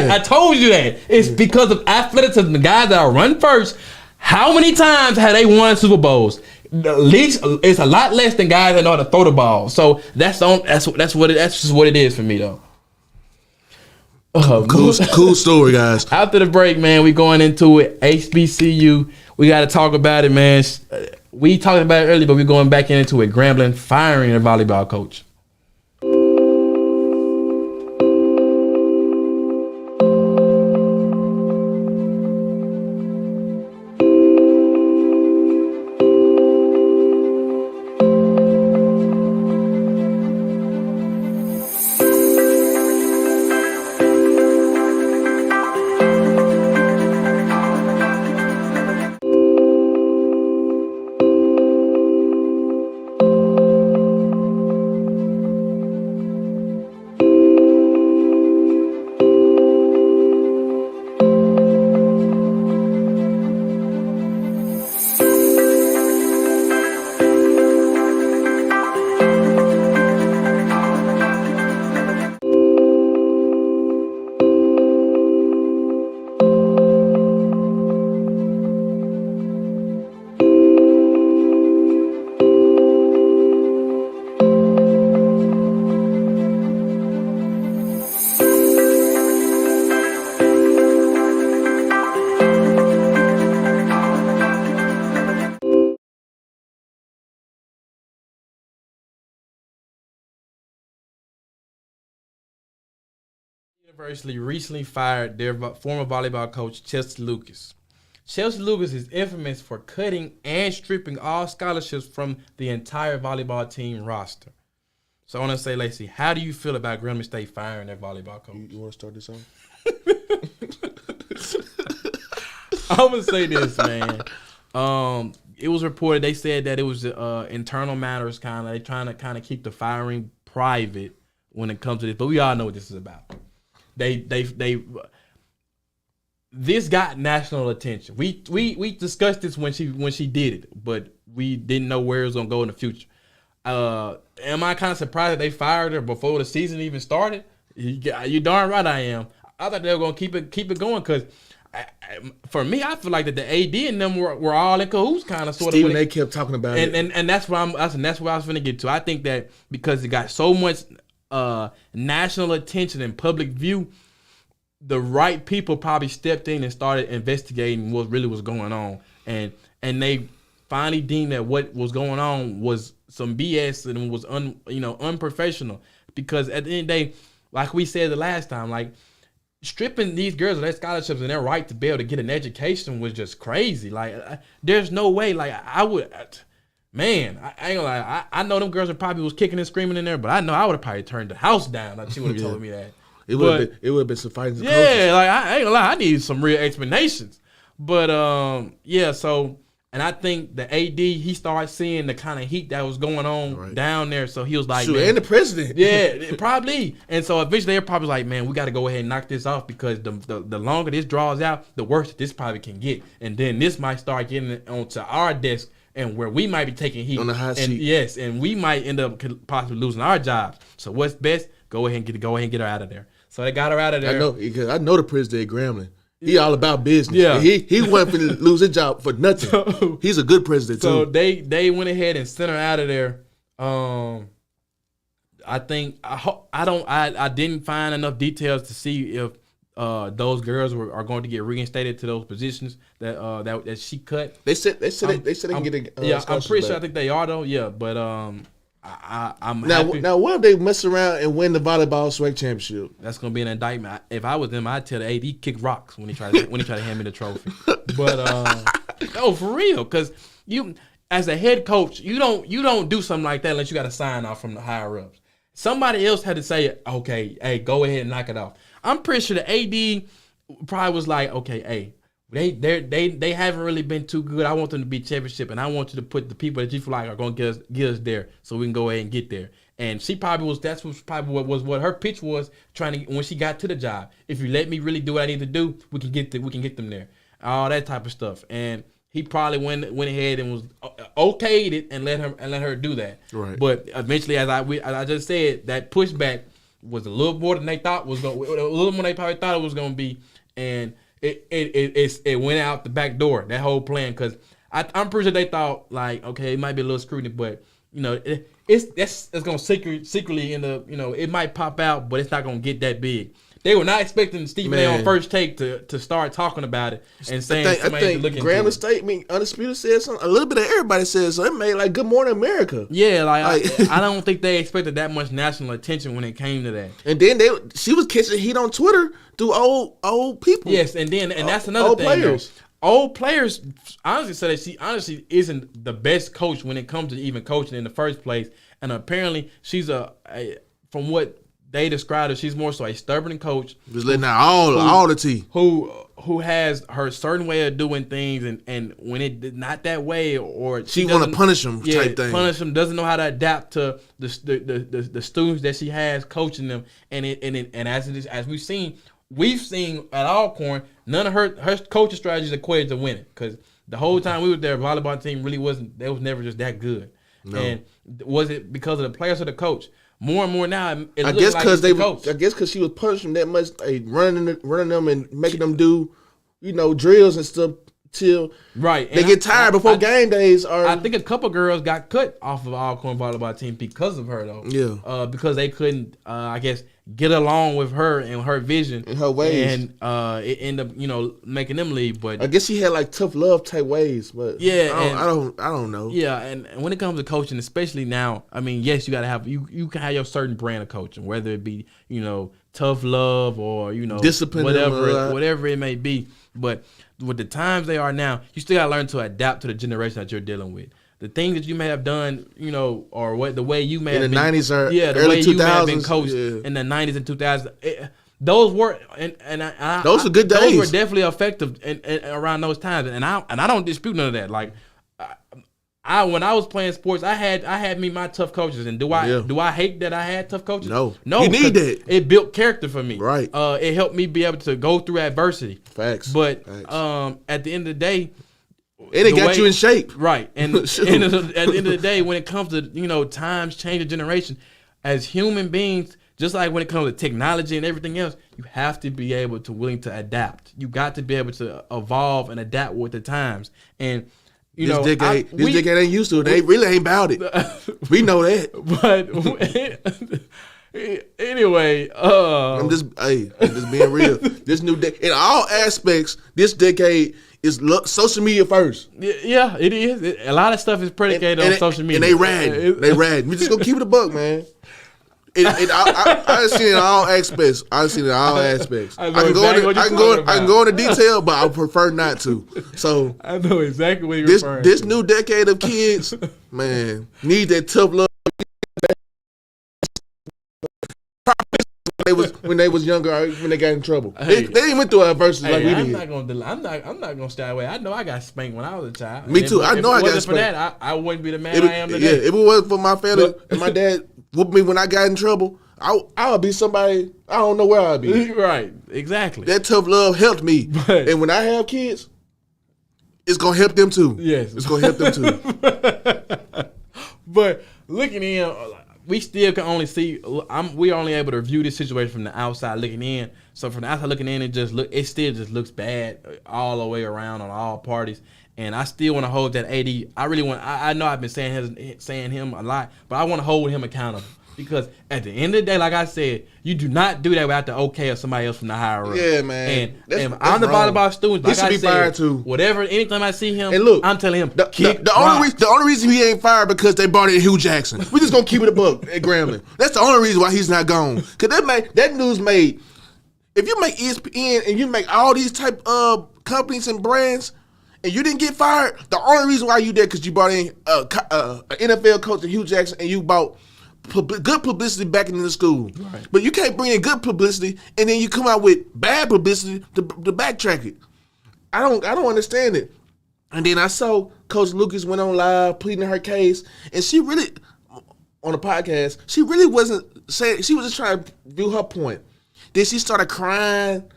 I told you that. It's because of athleticism. The guys that are run first. How many times have they won Super Bowls? At least it's a lot less than guys that know how to throw the ball. So that's just what it is for me though. Cool story, guys. After the break, man, we going into it. HBCU, we got to talk about it, man. We talked about it earlier, but we're going back into it. Grambling firing their volleyball coach. University recently fired their former volleyball coach, Chelsea Lucas. Chelsea Lucas is infamous for cutting and stripping all scholarships from the entire volleyball team roster. So I want to say, Lacey, how do you feel about Grambling State firing their volleyball coach? You want to start this off? I'm gonna say this, man. It was reported they said that it was internal matters, kind of. They trying to kind of keep the firing private when it comes to this, but we all know what this is about. This got national attention. We discussed this when she did it, but we didn't know where it was gonna go in the future. Am I kind of surprised that they fired her before the season even started? You darn right I am. I thought they were gonna keep it going because. For me, I feel like that the AD and them were all in cahoots, kind of, sort Stephen of. They kept talking about it, and that's what that's where I was going to get to. I think that because it got so much national attention and public view, the right people probably stepped in and started investigating what really was going on, and they finally deemed that what was going on was some BS and was unprofessional. Because at the end of the day, like we said the last time, like. Stripping these girls of their scholarships and their right to be able to get an education was just crazy. Like, there's no way. Like, I would, man. I ain't gonna lie. I know them girls probably was kicking and screaming in there, but I know I would have probably turned the house down. Like, she would have told me that. It would have been some fighting. Yeah, coaches. Like I ain't gonna lie. I need some real explanations. But yeah. So. And I think the AD, he started seeing the kind of heat that was going on down there. So he was like, and the president. Yeah, probably. And so eventually they're probably like, man, we got to go ahead and knock this off because the longer this draws out, the worse this probably can get. And then this might start getting onto our desk and where we might be taking heat. On the hot seat. Yes, and we might end up possibly losing our jobs. So what's best? Go ahead and get her out of there. So they got her out of there. I know the president at Grambling. He all about business. Yeah. He wasn't finna lose his job for nothing. So, he's a good president too. So they went ahead and sent her out of there. I think I didn't find enough details to see if those girls are going to get reinstated to those positions that she cut. They said they can get a yeah. I'm pretty sure I think they are though. Yeah, but I'm happy. Now, what if they mess around and win the volleyball swag championship? That's gonna be an indictment. If I was them, I'd tell the AD kick rocks when he try to hand me the trophy. But no, for real, because you as a head coach, you don't do something like that unless you got a sign off from the higher ups. Somebody else had to say, okay, hey, go ahead and knock it off. I'm pretty sure the AD probably was like, okay, hey. They haven't really been too good. I want them to be championship, and I want you to put the people that you feel like are going to get us there, so we can go ahead and get there. And she probably was. That's what her pitch was trying to when she got to the job. If you let me really do what I need to do, we can get them there. All that type of stuff. And he probably went ahead and was okayed it and let her do that. Right. But eventually, as I just said, that pushback was a little more than they thought was going. A little more than they probably thought it was going to be, and. It went out the back door, that whole plan, because I'm pretty sure they thought like, okay, it might be a little scrutiny, but it's gonna secretly end up, it might pop out, but it's not gonna get that big. They were not expecting Stephen A on First Take to start talking about it and saying I think Grambling State, Undisputed said something. A little bit of everybody said something. It made like Good Morning America. Yeah, I don't think they expected that much national attention when it came to that. And then she was catching heat on Twitter through old people. Yes, and that's another thing. Players. Old players honestly said that she honestly isn't the best coach when it comes to even coaching in the first place. And apparently she's from what they described her, she's more so a stubborn coach. Just letting out all the tea. Who has her certain way of doing things, and when it not that way, or she want to punish them type thing. Punish them, doesn't know how to adapt to the students that she has coaching them, and as we've seen at Alcorn, none of her coaching strategies equated to winning, because the whole time we were there, volleyball team really wasn't. They was never just that good. No. And was it because of the players or the coach? More and more now, I guess because she was punishing them that much, running them and making them do, drills and stuff till they get tired before game days. I think a couple girls got cut off of Alcorn volleyball team because of her though. Yeah, because they couldn't, I guess, get along with her and her vision and her ways, and it ended up, making them leave. But I guess she had like tough love type ways. But yeah, I don't know. Yeah, and when it comes to coaching, especially now, I mean, yes, you gotta have you can have your certain brand of coaching, whether it be tough love or discipline, whatever it may be. But with the times they are now, you still gotta learn to adapt to the generation that you're dealing with. the things that you may have done, you know, or what the way you may in have the been, 90s or the early way 2000s, you may have been coached in the 90s and 2000s. Those were those were good days. Those were definitely effective and around those times, and I don't dispute none of that. Like when I was playing sports, I had my tough coaches, and do I hate that I had tough coaches? No, you need that. It built character for me, right? It helped me be able to go through adversity. Facts. But Facts. At the end of the day, it got you in shape, right? And, and at the end of the day, when it comes to times change a generation, as human beings. Just like when it comes to technology and everything else, you have to be able to willing to adapt. You got to be able to evolve and adapt with the times. And this decade ain't used to it. They really ain't about it. We know that. But anyway, I'm just being real. This new decade, in all aspects, this decade is social media first. Yeah, it is. A lot of stuff is predicated on social media, and they rad. We just gonna keep it a buck, man. I've seen it in all aspects. I can go into detail, but I prefer not to. So I know exactly what you're referring to. This new decade of kids, man, need that tough love. When they was younger, when they got in trouble, they didn't went through adversity like we did. I'm not gonna stay away. I know I got spanked when I was a child. Me too. I know I got spanked. For that, I wouldn't be the man I am today. Yeah, if it wasn't for my family and my dad whooped me when I got in trouble, I would be somebody. I don't know where I'd be. Right, exactly. That tough love helped me, and when I have kids, it's gonna help them too. Yes, it's gonna help them too. But looking in, we still can only see. We're only able to view this situation from the outside looking in. So from the outside looking in, it still just looks bad all the way around on all parties. And I still want to hold that AD. I really want. I know I've been saying him a lot, but I want to hold him accountable because at the end of the day, like I said, you do not do that without the okay of somebody else from the higher up. Yeah, man. And I'm the volleyball student. He should be fired too. Whatever. Anytime I see him, and look, I'm telling him the only reason he ain't fired because they brought in Hugh Jackson. We just gonna keep it a buck at Grambling. That's the only reason why he's not gone. Cause that news made. If you make ESPN and you make all these type of companies and brands. And you didn't get fired. The only reason why you did because you brought in an NFL coach, Hugh Jackson, and you brought good publicity back into the school. Right. But you can't bring in good publicity and then you come out with bad publicity to backtrack it. I don't understand it. And then I saw Coach Lucas went on live pleading her case, and she really on the podcast. She really wasn't saying. She was just trying to view her point. Then she started crying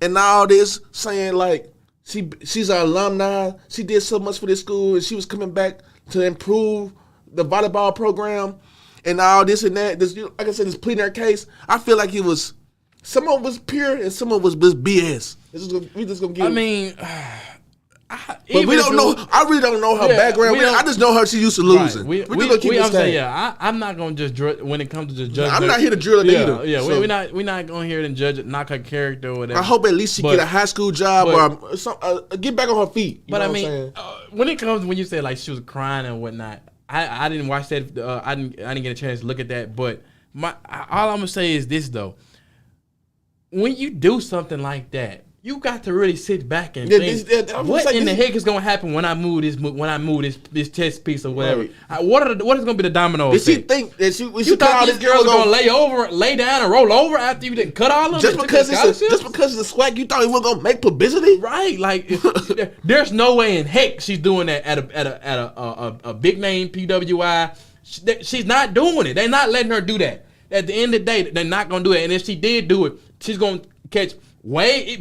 and all this, saying like. She's an alumni. She did so much for this school, and she was coming back to improve the volleyball program and all this and that. This, like I said, this pleading her case. I feel like some of it was pure and some of it was just BS. We just gonna get. I mean, but we don't know. I really don't know her background. I just know her. She used to losing. Right. We're gonna keep it saying. I'm not gonna just when it comes to just judging. I'm not here to drill it either. Yeah, so. we're not going here to judge it, knock her character or whatever. I hope at least she get a high school job or get back on her feet. But I mean, when it comes when you say like she was crying and whatnot, I didn't watch that. I didn't get a chance to look at that. But all I'm gonna say is this though: when you do something like that. You got to really sit back and think, what in the heck is going to happen when I move this chess piece or whatever? Right. What is going to be the domino effect? Did she think that she thought this girl was going to lay down and roll over after you didn't cut all of it? Just because it's a swag, you thought it wasn't going to make publicity? Right. Like, there's no way in heck she's doing that at a big name PWI. She's not doing it. They're not letting her do that. At the end of the day, they're not going to do it. And if she did do it, she's going to catch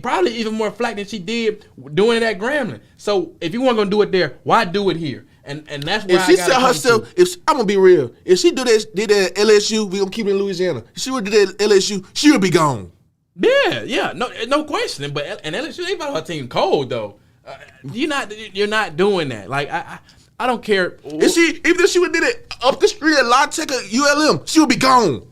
probably even more flack than she did doing it at Grambling. So if you weren't gonna do it there, why do it here? And that's where if she said herself. I'm gonna be real. If she did that at LSU, we gonna keep it in Louisiana. If she would do that at LSU, she would be gone. Yeah, no question. But and LSU, they brought her team cold though. You're not doing that. Like I don't care. Even if she would did it up the street at La Tech or ULM, she would be gone.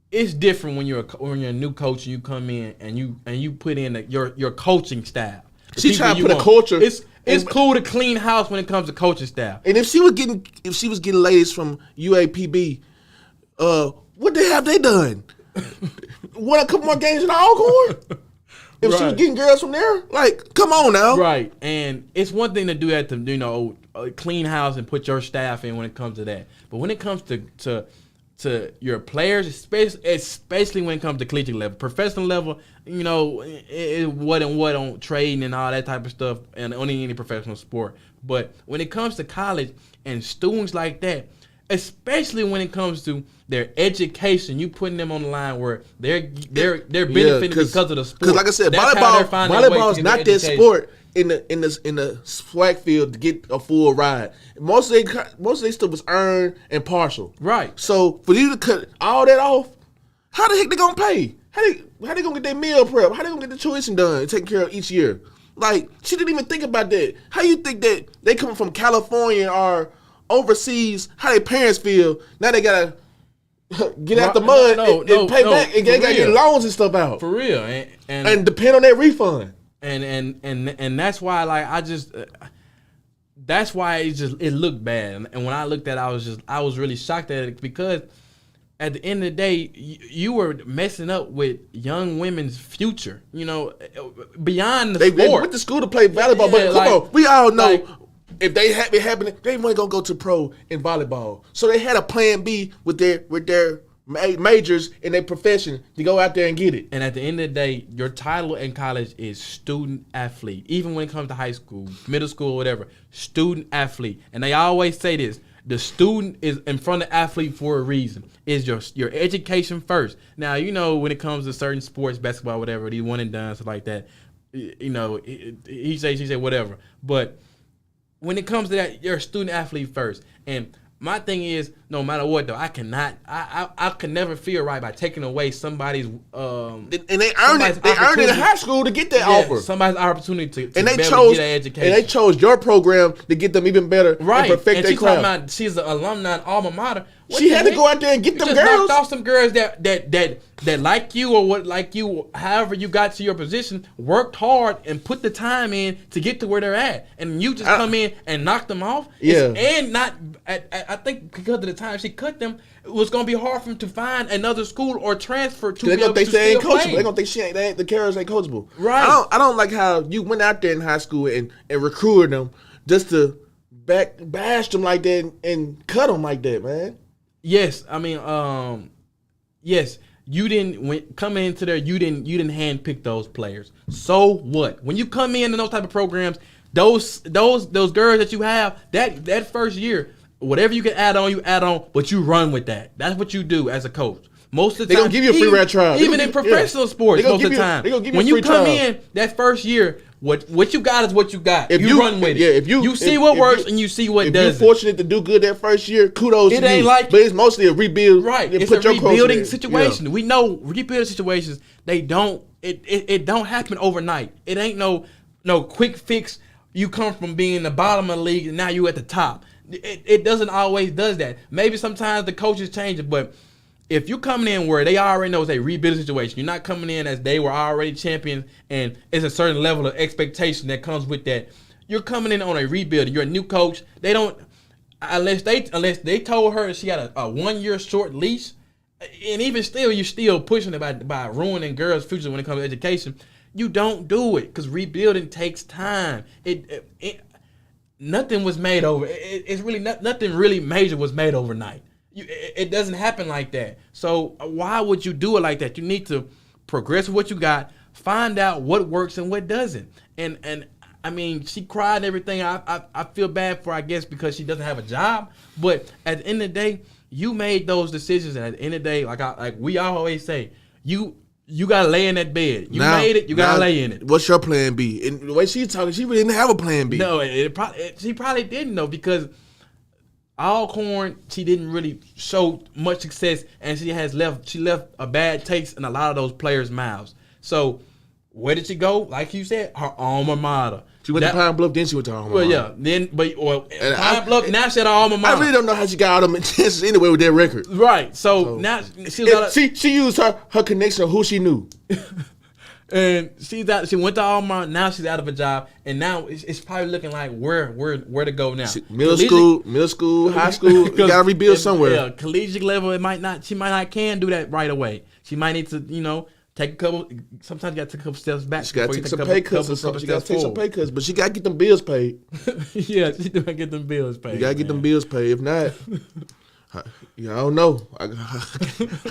It's different when you're a new coach and you come in and you put in your coaching style. She trying to put a culture. It's cool to clean house when it comes to coaching style. And if she was getting ladies from UAPB, what have they done? Won a couple more games in the Alcorn? If she was getting girls from there, like, come on now. Right. And it's one thing to do that to, clean house and put your staff in when it comes to that. But when it comes to your players, especially when it comes to collegiate level, professional level, you know, what on trading and all that type of stuff, and only any professional sport. But when it comes to college and students like that, especially when it comes to their education, you putting them on the line where they're benefiting because of the sport. Because like I said, volleyball is not that sport in the swag field to get a full ride. Most of their stuff was earned and partial. Right. So for you to cut all that off, how the heck they gonna pay? How they gonna get their meal prep? How they gonna get the tuition done and taken care of each year? Like, she didn't even think about that. How you think that they come from California or overseas, how their parents feel? Now they gotta get out the mud and pay back, and they gotta get loans and stuff out. For real. And depend on that refund. And that's why, like, I just that's why it looked bad. And when I looked at it, I was really shocked at it, because at the end of the day, you were messing up with young women's future, you know, beyond the sport. They went to school to play volleyball, but come on, we all know, if they had it happening, they weren't gonna go to pro in volleyball. So they had a plan B with their majors in their profession to go out there and get it. And at the end of the day, your title in college is student athlete. Even when it comes to high school, middle school, whatever, student athlete. And they always say this: the student is in front of athlete for a reason. Is your education first. Now, you know, when it comes to certain sports, basketball, whatever, these one and done, stuff like that, you know, he say, she say, whatever. But when it comes to that, you're a student athlete first. And my thing is, no matter what, though, I can never feel right by taking away somebody's and they earned it. They earned it in high school to get that offer. Somebody's opportunity to and they get chose that education. And they chose your program to get them even better, right? And perfect their craft. Talking about she's an alumni alma mater. She had to go out there and get them girls. Knocked off some girls that like you, or what like you, however you got to your position, worked hard and put the time in to get to where they're at, and you just come in and knock them off. Yeah, and not. I think because of the time she cut them, it was gonna be hard for them to find another school or transfer to. They're gonna think they ain't coachable. They're gonna think the carriers ain't coachable. Right. I don't like how you went out there in high school and recruited them just to bash them like that and cut them like that, man. Yes, I mean, yes, you didn't come into there. You didn't handpick those players. So what? When you come in those type of programs, those girls that you have that first year, whatever you can add on, you add on, but you run with that. That's what you do as a coach. Most of the time, they're gonna give you a free ride trial. Even in professional sports, most of the time, when you come in that first year. What you got is what you got. If you run with it. Yeah, if you see what works and you see what doesn't. If you're fortunate to do good that first year, kudos to you. It ain't like, but it's mostly a rebuild. Right, it's a rebuilding situation. Yeah. We know rebuilding situations. They don't. It don't happen overnight. It ain't no quick fix. You come from being the bottom of the league and now you at the top. It doesn't always does that. Maybe sometimes the coaches change it, but if you coming in where they already know it's a rebuilding situation, you're not coming in as they were already champions and it's a certain level of expectation that comes with that. You're coming in on a rebuild. You're a new coach. They don't, unless they told her she had a 1 year short leash, and even still, you're still pushing it by ruining girls' future when it comes to education. You don't do it because rebuilding takes time. Nothing was made over. It's really nothing really major was made overnight. It doesn't happen like that. So why would you do it like that? You need to progress with what you got, find out what works and what doesn't. And I mean, she cried and everything. I feel bad for her, I guess, because she doesn't have a job. But at the end of the day, you made those decisions, and at the end of the day, like we always say, you gotta lay in that bed. You made it. You gotta lay in it. What's your plan B? And the way she's talking, she really didn't have a plan B. No, she probably didn't though, because Alcorn, she didn't really show much success, and she left a bad taste in a lot of those players' mouths. So where did she go? Like you said, her alma mater. She went to Pine Bluff, then she went to her alma mater. Well, yeah, Pine Bluff. Now she had her alma mater. I really don't know how she got all them chances anyway with that record. Right. So now she used her connection of who she knew. And she went to alma mater. Now she's out of a job, and now it's probably looking like where to go now. Middle school, high school. You gotta rebuild somewhere. Yeah, collegiate level. She might not can do that right away. She might need to take a couple. Sometimes you got to take a couple steps back. She got to before you take some couple- pay cuts couple or something. She steps got to take some forward. pay cuts, but she got to get them bills paid. Yeah, she do get them bills paid. You got to get them man. bills paid. If not, I don't know. I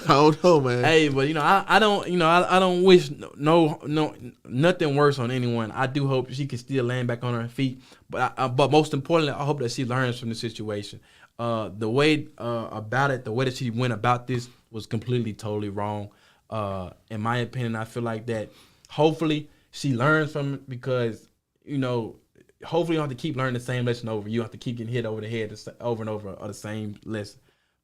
don't know, man. Hey, but I don't wish nothing worse on anyone. I do hope she can still land back on her feet. But most importantly, I hope that she learns from the situation. The way about it, the way that she went about this was completely, totally wrong. In my opinion, I feel like that. Hopefully, she learns from it because hopefully you don't have to keep learning the same lesson over. You don't have to keep getting hit over the head over and over the same lesson.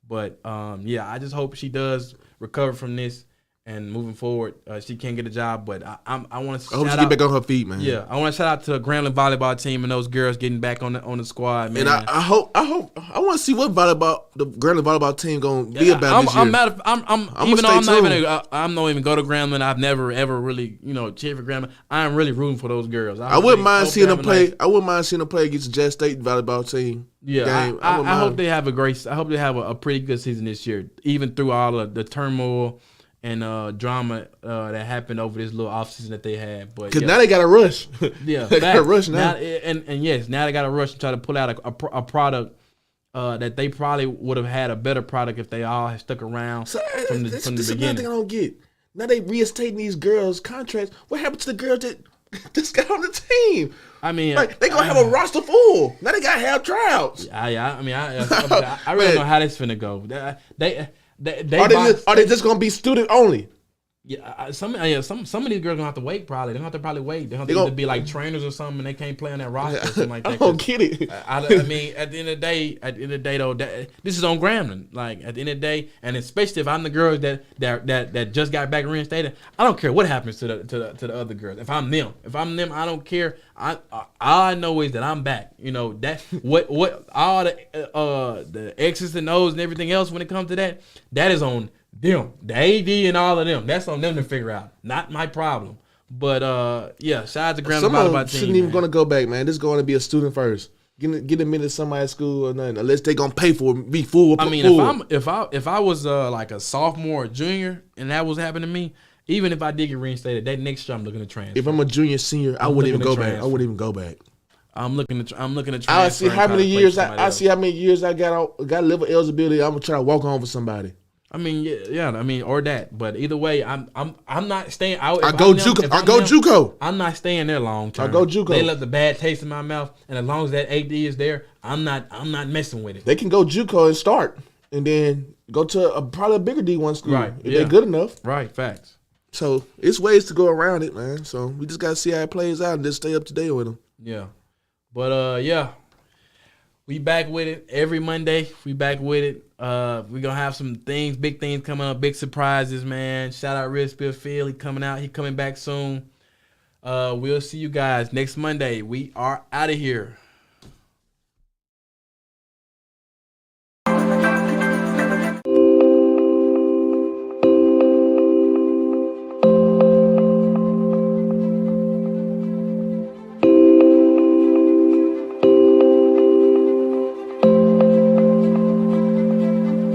But I just hope she does recover from this and moving forward, she can get a job. But I want to. I hope she get back on her feet, man. Yeah, I want to shout out to the Grambling volleyball team and those girls getting back on the squad, man. And I want to see what the Grambling volleyball team gonna be about this year. I'm not even go to Grambling. I've never ever really cheered for Grambling. I'm really rooting for those girls. I wouldn't mind seeing them play. I wouldn't mind seeing them play against the Jazz State volleyball team. Yeah, I hope they have a pretty good season this year, even through all of the turmoil and drama that happened over this little offseason that they had. But because now they got to rush. Yeah, they got to rush now. And yes, now they got to rush and try to pull out a product that they probably would have had a better product if they all had stuck around from the beginning. This is another thing I don't get. Now they reinstating these girls' contracts. What happened to the girls that just got on the team? I mean, they gonna have a roster full. Now they got to have tryouts. I really don't know how this finna go. Are they just gonna be student only? Yeah, some of these girls gonna have to wait. Probably they're gonna have to wait. They're gonna have to be like trainers or something, and they can't play on that roster or something like that. I don't get it. I mean, at the end of the day, though, this is on Grambling. Like at the end of the day, and especially if I'm the girls that just got back reinstated, I don't care what happens to the other girls. If I'm them, I don't care. All I know is that I'm back. That what all the X's and O's and everything else when it comes to that is on them, the AD and all of them. That's on them to figure out. Not my problem. But shout out to Grambling volleyball team. Shouldn't even gonna go back, man. This is going to be a student first. Get them into somebody's school or nothing, unless they gonna pay for it, be full. I mean, if I was like a sophomore or junior and that was happening to me, even if I did get reinstated, that next year I'm looking to transfer. If I'm a junior, senior, I wouldn't even go back. I wouldn't even go back. I'm looking to transfer. I see how many years I got level eligibility. I'm gonna try to walk on for somebody. I mean, yeah. I mean, or that. But either way, I'm not staying. I go JUCO. I'm not staying there long term. I go JUCO. They left the bad taste in my mouth, and as long as that AD is there, I'm not messing with it. They can go JUCO and start, and then go to probably a bigger D1 school if they're good enough. Right. Facts. So it's ways to go around it, man. So we just gotta see how it plays out and just stay up to date with them. Yeah. But we back with it every Monday. We back with it. We're gonna have some big things coming up, big surprises, man. Shout out Real Spill Phil. He coming out. He coming back soon. We'll see you guys next Monday. We are out of here.